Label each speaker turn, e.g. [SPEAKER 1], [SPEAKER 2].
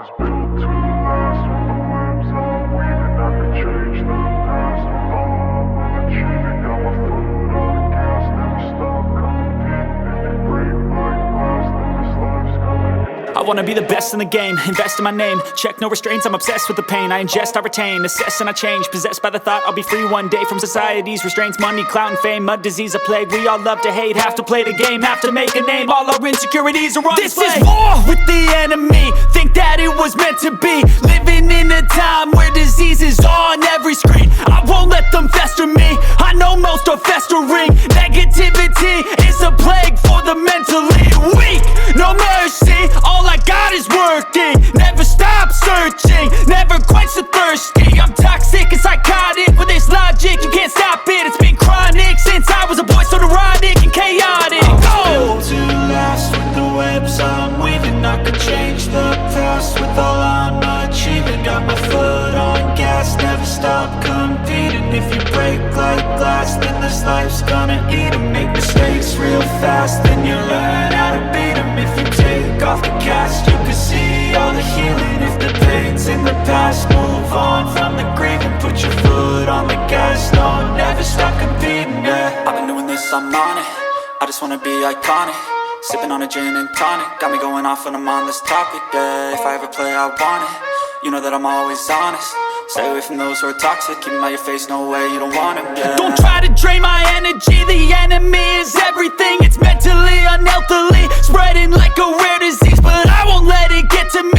[SPEAKER 1] was built to last. With the webs I'm weaving, I could change the past. With all I'm achieving, got my foot on the gas. Never stop competing. If you break like glass, then this life's gonna end.
[SPEAKER 2] I wanna be the best in the game, invest in my name. Check no restraints, I'm obsessed with the pain. I ingest, I retain, assess and I change. Possessed by the thought I'll be free one day from society's restraints. Money, clout and fame, mud, disease, a plague. We all love to hate, have to play the game, have to make a name. All our insecurities are on display. This is war with the enemy, think that it was meant to be. Living in a time where disease is on every screen. I won't let them fester me, I know most are festering. Negativity is a plague for the mentally weak. No mercy, all I got is working. Never stop searching, never quench the thirsty. I'm toxic and psychotic with this logic, you can't stop it. It's been chronic since I was a boy, so neurotic and chaotic.
[SPEAKER 3] Built to last. With the webs I'm weaving, I could change the past. With all I'm achieving, got my foot on gas. Never stop competing. If you break like glass, then this life's gonna eat 'em. Make mistakes real fast, then you learn how to beat 'em. If you take off the cast, you can see all the healing. If the pain's in the past, move on from the grave and put your foot on the gas. No, never stop competing, yeah.
[SPEAKER 2] I've been doing this, I'm on it. I just wanna be iconic. Sipping on a gin and tonic, got me going off when I'm on this topic, yeah. If I ever play, I want it. You know that I'm always honest. Stay away from those who are toxic. Keep them out your face, no way, you don't want them, yeah. Don't try to drain my energy. The enemy is everything. It's mentally, unhealthily, spreading like a rare disease. But I won't let it get to me.